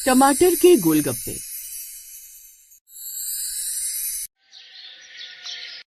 टमाटर के गोलगप्पे।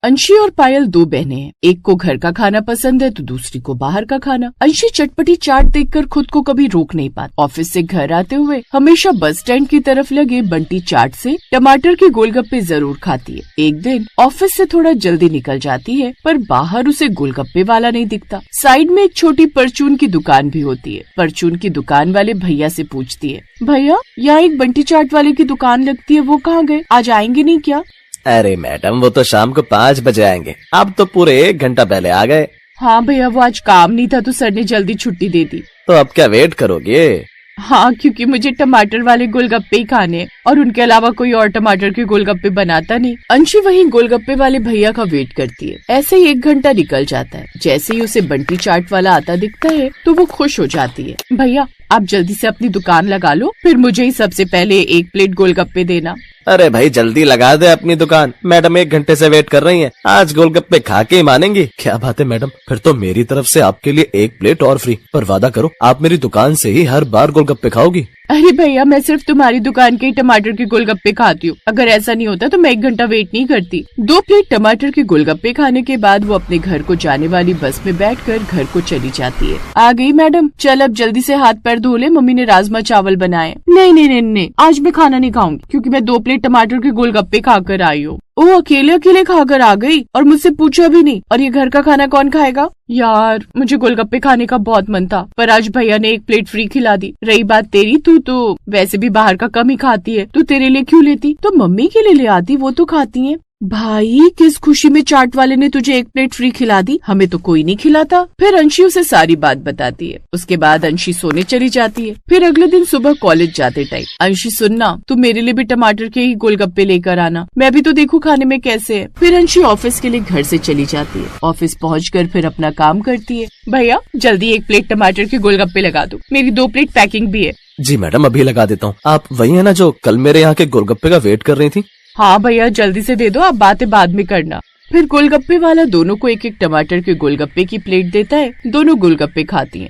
अंशी और पायल दो बहनें हैं। एक को घर का खाना पसंद है तो दूसरी को बाहर का खाना। अंशी चटपटी चाट देखकर खुद को कभी रोक नहीं पाती। ऑफिस से घर आते हुए हमेशा बस स्टैंड की तरफ लगे बंटी चाट से टमाटर के गोलगप्पे जरूर खाती है। एक दिन ऑफिस से थोड़ा जल्दी निकल जाती है पर बाहर उसे गोलगप्पे वाला नहीं दिखता। साइड में एक छोटी परचून की दुकान भी होती है। परचून की दुकान वाले भैया से पूछती है, भैया यहाँ एक बंटी चाट वाले की दुकान लगती है, वो कहाँ गए? आज आएंगे नहीं क्या? अरे मैडम, वो तो शाम को 5 बजे आएंगे, आप तो पूरे 1 घंटा पहले आ गए। हाँ भैया, वो आज काम नहीं था तो सर ने जल्दी छुट्टी दे दी। तो अब क्या वेट करोगे? हाँ, क्योंकि मुझे टमाटर वाले गोलगप्पे ही खाने हैं और उनके अलावा कोई और टमाटर के गोलगप्पे बनाता नहीं। अंशी वहीं गोलगप्पे वाले भैया का वेट करती है। ऐसे ही 1 घंटा निकल जाता है। जैसे ही उसे बंटी चाट वाला आता दिखता है तो वो खुश हो जाती है। भैया आप जल्दी से अपनी दुकान लगा लो, फिर मुझे ही सबसे पहले 1 प्लेट गोलगप्पे देना। अरे भाई जल्दी लगा दे अपनी दुकान, मैडम 1 घंटे से वेट कर रही हैं। आज गोलगप्पे खा के ही मानेंगी। क्या बात है मैडम, फिर तो मेरी तरफ से आपके लिए 1 प्लेट और फ्री। पर वादा करो आप मेरी दुकान से ही हर बार गोलगप्पे खाओगी। अरे भैया, मैं सिर्फ तुम्हारी दुकान के ही टमाटर के गोलगप्पे खाती हूँ। अगर ऐसा नहीं होता तो मैं 1 घंटा वेट नहीं करती। 2 प्लेट टमाटर के गोलगप्पे खाने के बाद वो अपने घर को जाने वाली बस में बैठकर घर को चली जाती है। आ गई मैडम, चल अब जल्दी से हाथ पैर धो ले, मम्मी ने राजमा चावल बनाए। नहीं, आज मैं खाना नहीं खाऊंगी क्योंकि मैं 2 प्लेट टमाटर के गोलगप्पे खाकर आई हूँ। ओ अकेले खाकर आ गई और मुझसे पूछा भी नहीं। और ये घर का खाना कौन खाएगा? यार मुझे गोलगप्पे खाने का बहुत मन था पर आज भैया ने 1 प्लेट फ्री खिला दी। रही बात तेरी, तू तो वैसे भी बाहर का कम ही खाती है, तो तेरे लिए क्यों लेती? तो मम्मी के लिए ले आती, वो तो खाती है। भाई किस खुशी में चाट वाले ने तुझे 1 प्लेट फ्री खिला दी, हमें तो कोई नहीं खिलाता। फिर अंशी उसे सारी बात बताती है। उसके बाद अंशी सोने चली जाती है। फिर अगले दिन सुबह कॉलेज जाते टाइम, अंशी सुनना, तू मेरे लिए भी टमाटर के ही गोलगप्पे लेकर आना, मैं भी तो देखूं खाने में कैसे है। फिर अंशी ऑफिस के लिए घर से चली जाती है। ऑफिस पहुंचकर फिर अपना काम करती है। भैया जल्दी 1 प्लेट टमाटर के गोलगप्पे लगा दो, मेरी 2 प्लेट पैकिंग भी है। जी मैडम अभी लगा देता हूँ। आप वही है ना जो कल मेरे यहाँ के गोलगप्पे का वेट कर रही थी? हाँ भैया जल्दी से दे दो, आप बातें बाद में करना। फिर गोलगप्पे वाला दोनों को 1-1 टमाटर के गोलगप्पे की प्लेट देता है। दोनों गोलगप्पे खाती हैं।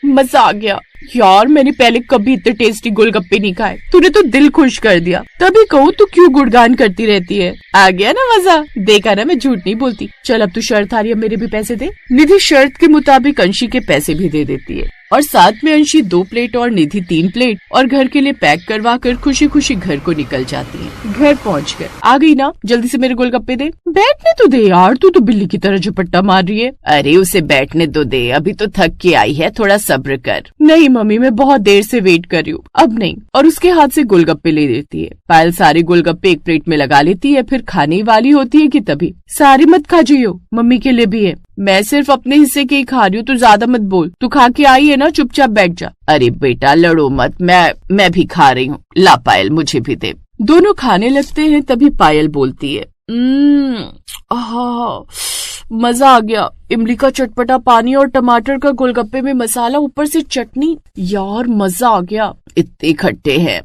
मजा आ गया यार, मैंने पहले कभी इतने टेस्टी गोलगप्पे नहीं खाए। तूने तो दिल खुश कर दिया। तभी कहूँ तू क्यों गुणगान करती रहती है। आ गया ना मजा, देखा ना मैं झूठ नहीं बोलती। चल अब तू शर्त हारी, अब मेरे भी पैसे दे। निधि शर्त के मुताबिक अंशी के पैसे भी दे देती है और साथ में अंशी 2 प्लेट और निधि 3 प्लेट और घर के लिए पैक करवा कर खुशी खुशी घर को निकल जाती है। घर पहुंचकर, आ गई ना, जल्दी से मेरे गोलगप्पे दे। बैठने तो दे यार, तू तो बिल्ली की तरह झपट्टा मार रही है। अरे उसे बैठने तो दे, अभी तो थक के आई है, थोड़ा सब्र कर। नहीं मम्मी, मैं बहुत देर से वेट कर रही हूँ, अब नहीं। और उसके हाथ से गोलगप्पे ले लेती है। पायल सारे गोलगप्पे 1 प्लेट में लगा लेती है। फिर खाने वाली होती है कि तभी, सारी मत खा जाइयो, मम्मी के लिए भी है। मैं सिर्फ अपने हिस्से के ही खा रही हूँ, तू ज्यादा मत बोल। तू खा के आई है ना, चुपचाप बैठ जा। अरे बेटा लड़ो मत, मैं भी खा रही हूँ, ला पायल मुझे भी दे। दोनों खाने लगते हैं। तभी पायल बोलती है, मजा आ गया, इमली का चटपटा पानी और टमाटर का गोलगप्पे में मसाला, ऊपर से चटनी, यार मजा आ गया। इतने खट्टे हैं,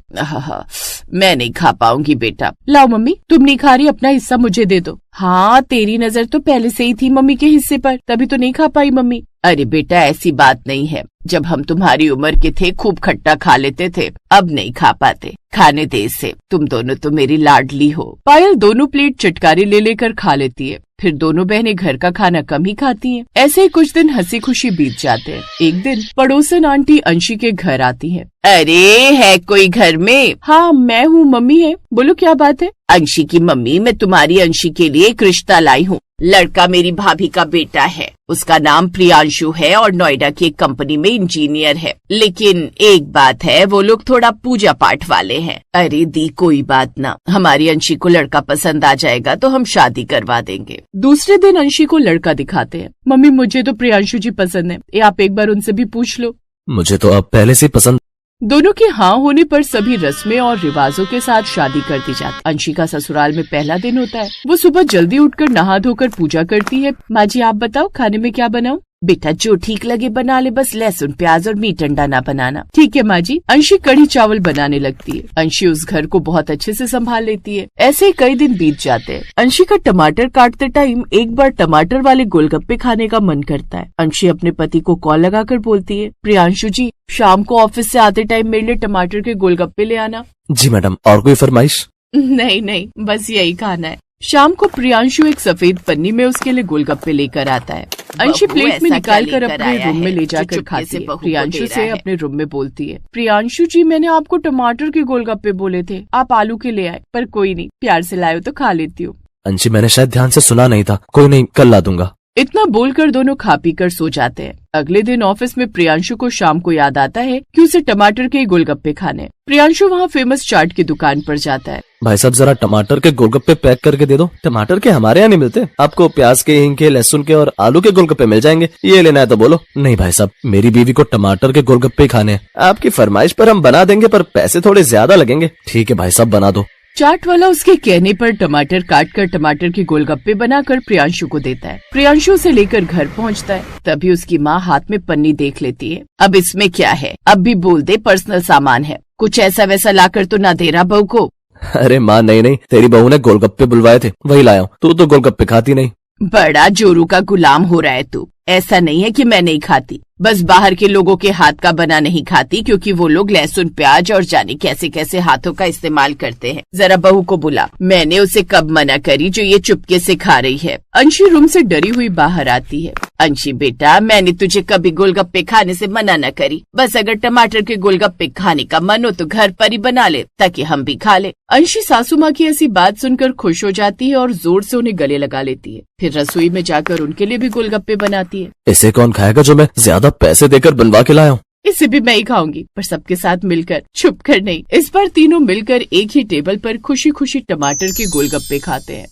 मैं नहीं खा पाऊंगी बेटा। लाओ मम्मी, तुम नहीं खा रही, अपना हिस्सा मुझे दे दो। हाँ तेरी नजर तो पहले से ही थी मम्मी के हिस्से पर, तभी तो नहीं खा पाई मम्मी। अरे बेटा ऐसी बात नहीं है, जब हम तुम्हारी उम्र के थे खूब खट्टा खा लेते थे, अब नहीं खा पाते, खाने दे इसे, तुम दोनों तो मेरी लाडली हो। पायल दोनों प्लेट चटकारे ले लेकर खा लेती है। फिर दोनों बहनें घर का खाना कम ही खाती हैं। ऐसे ही कुछ दिन हंसी खुशी बीत जाते हैं। एक दिन पड़ोसन आंटी अंशी के घर आती है। अरे है कोई घर में? हाँ मैं हूँ, मम्मी है, बोलो क्या बात है? अंशी की मम्मी, मैं तुम्हारी अंशी के लिए एक रिश्ता लाई हूँ। लड़का मेरी भाभी का बेटा है, उसका नाम प्रियांशु है और नोएडा की एक कंपनी में इंजीनियर है। लेकिन एक बात है, वो लोग थोड़ा पूजा पाठ वाले हैं। अरे दी कोई बात ना, हमारी अंशी को लड़का पसंद आ जाएगा तो हम शादी करवा देंगे। दूसरे दिन अंशी को लड़का दिखाते हैं। मम्मी मुझे तो प्रियांशु जी पसंद है, ये आप एक बार उनसे भी पूछ लो। मुझे तो अब पहले से पसंद। दोनों के हाँ होने पर सभी रस्में और रिवाजों के साथ शादी कर दी जाती। अंशी का ससुराल में पहला दिन होता है। वो सुबह जल्दी उठकर नहा धोकर पूजा करती है। माँ जी आप बताओ खाने में क्या बनाऊं? बेटा जो ठीक लगे बना ले, बस लहसुन प्याज और मीट अंडा ना बनाना। ठीक है माँ जी। अंशी कढ़ी चावल बनाने लगती है। अंशी उस घर को बहुत अच्छे से संभाल लेती है। ऐसे ही कई दिन बीत जाते हैं। अंशी का टमाटर काटते टाइम एक बार टमाटर वाले गोलगप्पे खाने का मन करता है। अंशी अपने पति को कॉल लगाकर बोलती है, प्रियांशु जी शाम को ऑफिस से आते टाइम मेरे लिए टमाटर के गोलगप्पे ले आना। जी मैडम, और कोई फरमाइश? नहीं नहीं, बस यही खाना है। शाम को प्रियांशु एक सफेद पन्नी में उसके लिए गोलगप्पे लेकर आता है। अंशी प्लेट में निकाल कर अपने रूम में ले जाकर खाती है। प्रियांशु से अपने रूम में बोलती है, प्रियांशु जी मैंने आपको टमाटर के गोलगप्पे बोले थे, आप आलू के ले आए, पर कोई नहीं, प्यार से लाए तो खा लेती हूँ। अंशी मैंने शायद ध्यान से सुना नहीं था, कोई नहीं, कल ला दूंगा। इतना बोलकर दोनों खा पी कर सो जाते हैं। अगले दिन ऑफिस में प्रियांशु को शाम को याद आता है कि उसे टमाटर के गोलगप्पे खाने। प्रियांशु वहाँ फेमस चाट की दुकान पर जाता है। भाई साहब जरा टमाटर के गोलगप्पे पैक करके दे दो। टमाटर के हमारे यहाँ नहीं मिलते, आपको प्याज के, हींग के, लहसुन के और आलू के गोलगप्पे मिल जाएंगे, ये लेना है तो बोलो। नहीं भाई साहब, मेरी बीवी को टमाटर के गोलगप्पे खाने हैं। आपकी फरमाइश पर हम बना देंगे, पर पैसे थोड़े ज्यादा लगेंगे। ठीक है भाई साहब, बना दो। चाट वाला उसके कहने पर टमाटर काट कर टमाटर के गोलगप्पे बनाकर प्रियांशु को देता है। प्रियांशु उसे लेकर घर पहुंचता है। तभी उसकी माँ हाथ में पन्नी देख लेती है। अब इसमें क्या है, अब भी बोल दे पर्सनल सामान है, कुछ ऐसा वैसा लाकर तो ना दे रहा बहू को। अरे माँ नहीं, तेरी बहू ने गोलगप्पे बुलवाए थे, वही लाया हूँ। तू तो गोलगप्पे खाती नहीं। बड़ा जोरू का गुलाम हो रहा है तू। ऐसा नहीं है कि मैं नहीं खाती, बस बाहर के लोगों के हाथ का बना नहीं खाती, क्योंकि वो लोग लहसुन प्याज और जाने कैसे कैसे हाथों का इस्तेमाल करते हैं। जरा बहू को बुला। मैंने उसे कब मना करी जो ये चुपके से खा रही है। अंशी रूम से डरी हुई बाहर आती है। अंशी बेटा, मैंने तुझे कभी गोलगप्पे खाने से मना न करी, बस अगर टमाटर के गोलगप्पे खाने का मन हो तो घर पर ही बना ले, ताकि हम भी खा ले। अंशी सासू माँ की ऐसी बात सुनकर खुश हो जाती है और जोर से उन्हें गले लगा लेती है। फिर रसोई में जाकर उनके लिए भी गोलगप्पे बनाती है। इसे कौन खाएगा जो मैं ज्यादा पैसे देकर बनवा के लाया हूँ? इसे भी मैं ही खाऊंगी, पर सबके साथ मिलकर, छुप कर नहीं। इस बार तीनों मिलकर एक ही टेबल पर खुशी खुशी टमाटर के गोलगप्पे खाते हैं।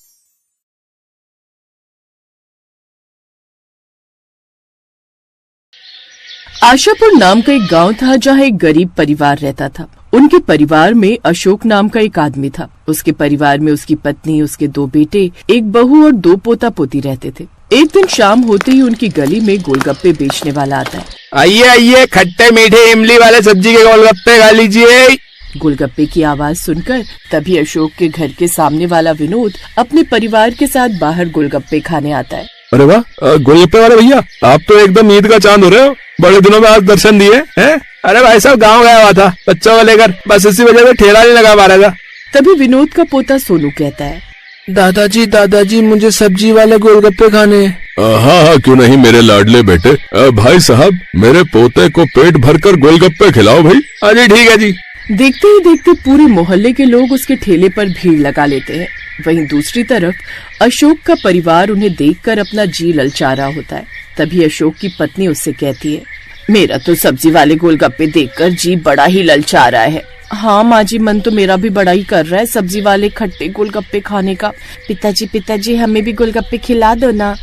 आशापुर नाम का एक गांव था जहां एक गरीब परिवार रहता था। उनके परिवार में अशोक नाम का एक आदमी था। उसके परिवार में उसकी पत्नी, उसके 2 बेटे, एक बहू और 2 पोता पोती रहते थे। एक दिन शाम होते ही उनकी गली में गोलगप्पे बेचने वाला आता है। आइए आइए, खट्टे मीठे इमली वाले सब्जी के गोलगप्पे खा लीजिए। गोलगप्पे की आवाज सुनकर तभी अशोक के घर के सामने वाला विनोद अपने परिवार के साथ बाहर गोलगप्पे खाने आता है। अरे वाह, गोलगप्पे वाले भैया, आप तो एकदम ईद का चांद हो रहे हो। बड़े दिनों में आज दर्शन दिए हैं। अरे भाई साहब, गाँव गया हुआ था बच्चों को लेकर, बस इसी वजह से ठेला नहीं लगा पा रहा था। तभी विनोद का पोता सोनू कहता है, दादाजी मुझे सब्जी वाले गोलगप्पे खाने हैं। हाँ हाँ, क्यों नहीं मेरे लाडले बेटे। भाई साहब, मेरे पोते को पेट भरकर गोलगप्पे खिलाओ भाई। अरे ठीक है जी। देखते ही देखते पूरे मोहल्ले के लोग उसके ठेले पर भीड़ लगा लेते हैं। वहीं दूसरी तरफ अशोक का परिवार उन्हें देखकर अपना जी ललचा रहा होता है। तभी अशोक की पत्नी उससे कहती है, मेरा तो सब्जी वाले गोलगप्पे देखकर जी बड़ा ही ललचा रहा है। हाँ माँ जी, मन तो मेरा भी बड़ा ही कर रहा है सब्जी वाले खट्टे गोलगप्पे खाने का। पिताजी हमें भी गोलगप्पे खिला दो ना।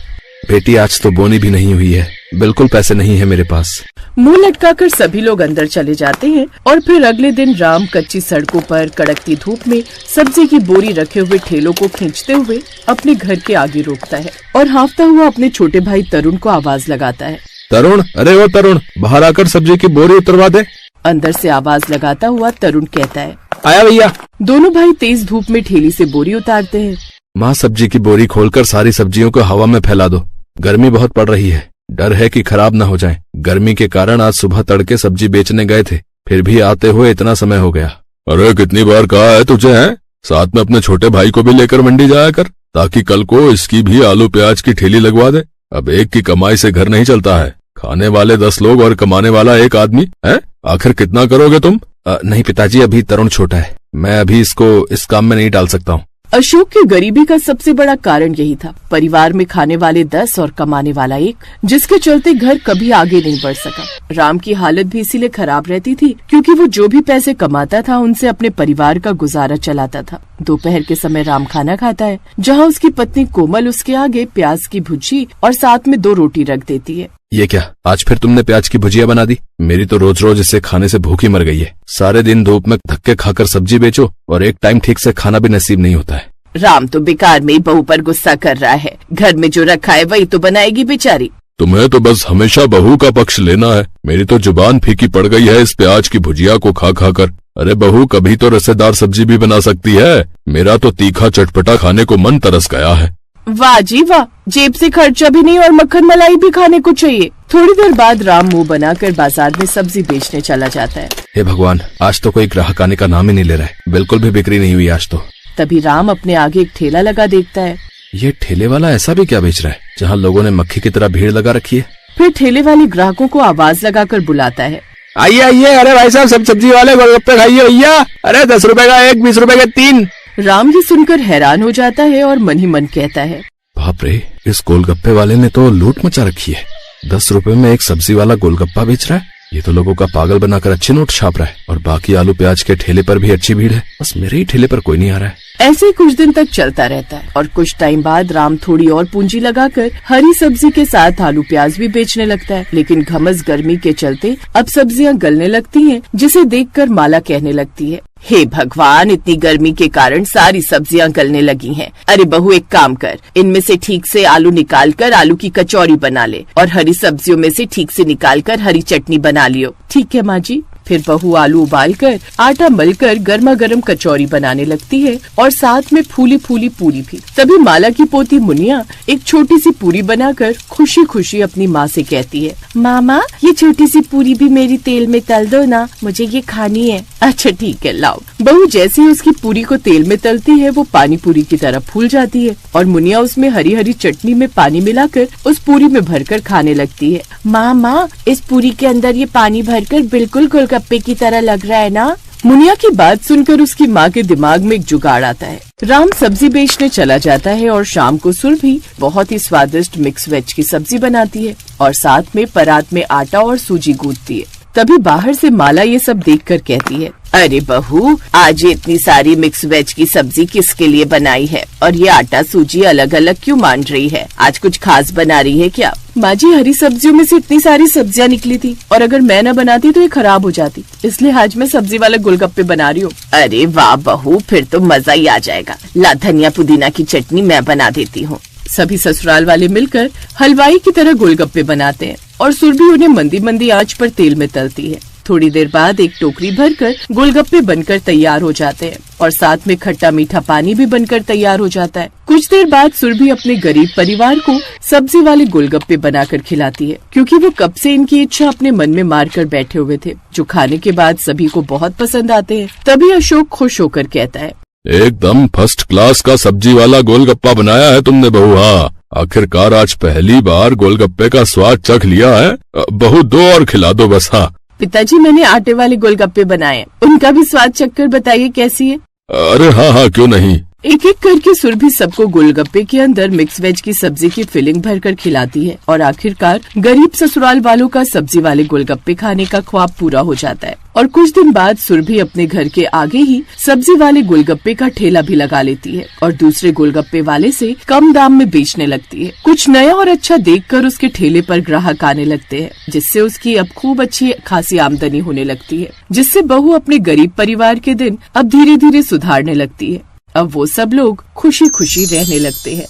बेटी, आज तो बोनी भी नहीं हुई है, बिल्कुल पैसे नहीं है मेरे पास। मुंह लटकाकर सभी लोग अंदर चले जाते हैं और फिर अगले दिन राम कच्ची सड़कों पर कड़कती धूप में सब्जी की बोरी रखे हुए ठेलों को खींचते हुए अपने घर के आगे रोकता है और हाँफता हुआ अपने छोटे भाई तरुण को आवाज लगाता है। तरुण, अरे वो तरुण, बाहर आकर सब्जी की बोरी उतरवा दे। अंदर से आवाज लगाता हुआ तरुण कहता है, आया भैया। दोनों भाई तेज धूप में ठेली से बोरी उतारते हैं। माँ, सब्जी की बोरी खोलकर सारी सब्जियों को हवा में फैला दो, गर्मी बहुत पड़ रही है, डर है कि खराब ना हो जाए। गर्मी के कारण आज सुबह तड़के सब्जी बेचने गए थे, फिर भी आते हुए इतना समय हो गया। अरे कितनी बार कहा है तुझे, है साथ में अपने छोटे भाई को भी लेकर मंडी जाया कर, ताकि कल को इसकी भी आलू प्याज की ठेली लगवा दे। अब एक की कमाई से घर नहीं चलता है, खाने वाले 10 लोग और कमाने वाला एक आदमी है। आखिर कितना करोगे तुम? नहीं पिताजी, अभी तरुण छोटा है, मैं अभी इसको इस काम में नहीं डाल सकता हूँ। अशोक की गरीबी का सबसे बड़ा कारण यही था। परिवार में खाने वाले 10 और कमाने वाला 1, जिसके चलते घर कभी आगे नहीं बढ़ सका। राम की हालत भी इसीलिए खराब रहती थी क्योंकि वो जो भी पैसे कमाता था उनसे अपने परिवार का गुजारा चलाता था। दोपहर के समय राम खाना खाता है, जहाँ उसकी पत्नी कोमल उसके आगे प्याज की भुजी और साथ में 2 रोटी रख देती है। ये क्या, आज फिर तुमने प्याज की भुजिया बना दी? मेरी तो रोज रोज इसे खाने से भूखी मर गई है। सारे दिन धूप में धक्के खाकर सब्जी बेचो और एक टाइम ठीक से खाना भी नसीब नहीं होता है। राम तो बेकार में बहू पर गुस्सा कर रहा है, घर में जो रखा है वही तो बनाएगी बेचारी। तुम्हें तो बस हमेशा बहू का पक्ष लेना है। मेरी तो जुबान फीकी पड़ गई है इस प्याज की भुजिया को खा खा कर। अरे बहू कभी तो रसेदार सब्जी भी बना सकती है। मेरा तो तीखा चटपटा खाने को मन तरस गया है। वाह जी वाह, जेब से खर्चा भी नहीं और मक्खन मलाई भी खाने को चाहिए। थोड़ी देर बाद राम मुंह बनाकर बाजार में सब्जी बेचने चला जाता है। हे भगवान, आज तो कोई ग्राहक आने का नाम ही नहीं ले रहा है। बिल्कुल भी बिक्री नहीं हुई आज तो। तभी राम अपने आगे एक ठेला लगा देखता है। ये ठेले वाला ऐसा भी क्या बेच रहा है जहाँ लोगों ने मक्खी की तरह भीड़ लगा रखी है। फिर ठेले वाले ग्राहकों को आवाज लगाकर बुलाता है। आइए आइए, अरे भाई साहब सब सब्जी वाले गोलगप्पे खाइए भैया। अरे 10 रुपए का एक, 20 रुपए के 3। राम ये सुनकर हैरान हो जाता है और मन ही मन कहता है, बाप रे, इस गोलगप्पे वाले ने तो लूट मचा रखी है। 10 रुपए में एक सब्जी वाला गोलगप्पा बेच रहा है। ये तो लोगों का पागल बनाकर अच्छे नोट छाप रहा है। और बाकी आलू प्याज के ठेले पर भी अच्छी भीड़ है, बस मेरे ही ठेले पर कोई नहीं आ रहा है। ऐसे ही कुछ दिन तक चलता रहता है और कुछ टाइम बाद राम थोड़ी और पूंजी लगाकर हरी सब्जी के साथ आलू प्याज भी बेचने लगता है। लेकिन घमस गर्मी के चलते अब सब्जियां गलने लगती हैं, जिसे देखकर माला कहने लगती है, हे भगवान, इतनी गर्मी के कारण सारी सब्जियां गलने लगी हैं। अरे बहू, एक काम कर, इनमें से ठीक से आलू निकाल कर आलू की कचौरी बना ले और हरी सब्जियों में से ठीक से निकाल कर हरी चटनी बना लियो। ठीक है माँ जी। फिर बहू आलू उबालकर आटा मलकर गर्मा गर्म कचौरी बनाने लगती है और साथ में फूली फूली पूरी भी। तभी माला की पोती मुनिया एक छोटी सी पूरी बनाकर खुशी खुशी अपनी माँ से कहती है, मामा ये छोटी सी पूरी भी मेरी तेल में तल दो ना, मुझे ये खानी है। अच्छा ठीक है, लाओ। बहू जैसे ही उसकी पूरी को तेल में तलती है वो पानी पूरी की तरह फूल जाती है और मुनिया उसमें हरी हरी चटनी में पानी मिलाकर उस पूरी में भरकर खाने लगती है। माँ, इस पूरी के अंदर ये पानी भरकर बिल्कुल गोलगप्पे की तरह लग रहा है ना। मुनिया की बात सुनकर उसकी माँ के दिमाग में एक जुगाड़ आता है। राम सब्जी बेचने चला जाता है और शाम को सुरभि बहुत ही स्वादिष्ट मिक्स वेज की सब्जी बनाती है और साथ में परात में आटा और सूजी गूंथती है। तभी बाहर से माला ये सब देखकर कहती है, अरे बहू, आज ये इतनी सारी मिक्स वेज की सब्जी किसके लिए बनाई है और ये आटा सूजी अलग अलग क्यों मान रही है? आज कुछ खास बना रही है क्या? माँ जी, हरी सब्जियों में से इतनी सारी सब्जियां निकली थी और अगर मैं न बनाती तो ये खराब हो जाती, इसलिए आज मैं सब्जी वाले गोलगप्पे बना रही हूँ। अरे वाह बहू, फिर तो मजा ही आ जाएगा। ला, धनिया पुदीना की चटनी मैं बना देती हूँ। सभी ससुराल वाले मिलकर हलवाई की तरह गोलगप्पे बनाते हैं और सुरभि उन्हें मंदी मंदी आंच पर तेल में तलती है। थोड़ी देर बाद एक टोकरी भरकर गोलगप्पे बनकर तैयार हो जाते हैं और साथ में खट्टा मीठा पानी भी बनकर तैयार हो जाता है। कुछ देर बाद सुरभि अपने गरीब परिवार को सब्जी वाले गोलगप्पे बनाकर खिलाती है, क्योंकि वो कब से इनकी इच्छा अपने मन में मार कर बैठे हुए थे, जो खाने के बाद सभी को बहुत पसंद आते हैं। तभी अशोक खुश होकर कहता है, एकदम फर्स्ट क्लास का सब्जी वाला गोलगप्पा बनाया है तुमने बहू। हाँ, आखिरकार आज पहली बार गोलगप्पे का स्वाद चख लिया है। बहू, 2 और खिला दो बस। हाँ पिताजी, मैंने आटे वाले गोलगप्पे बनाए, उनका भी स्वाद चखकर बताइए कैसी है। अरे हाँ, क्यों नहीं। एक एक करके सुरभि सबको गोलगप्पे के अंदर मिक्स वेज की सब्जी की फिलिंग भरकर खिलाती है और आखिरकार गरीब ससुराल वालों का सब्जी वाले गोलगप्पे खाने का ख्वाब पूरा हो जाता है। और कुछ दिन बाद सुरभि अपने घर के आगे ही सब्जी वाले गोलगप्पे का ठेला भी लगा लेती है और दूसरे गोलगप्पे वाले से कम दाम में बेचने लगती है। कुछ नया और अच्छा देखकर उसके ठेले पर ग्राहक आने लगते हैं, जिससे उसकी अब खूब अच्छी खासी आमदनी होने लगती है, जिससे बहू अपने गरीब परिवार के दिन अब धीरे धीरे सुधारने लगती है। अब वो सब लोग खुशी खुशी रहने लगते हैं।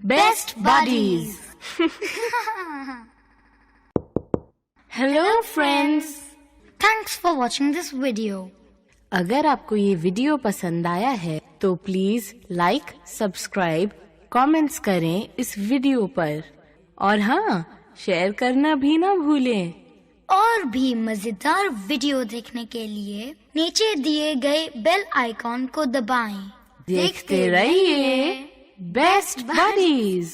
Best buddies. Hello friends, thanks for watching this video. अगर आपको ये वीडियो पसंद आया है तो प्लीज लाइक, सब्सक्राइब, कमेंट्स करें इस वीडियो पर और हाँ, शेयर करना भी ना भूलें। और भी मजेदार वीडियो देखने के लिए नीचे दिए गए बेल आइकॉन को दबाएं। देखते रहिए बेस्ट बडीज।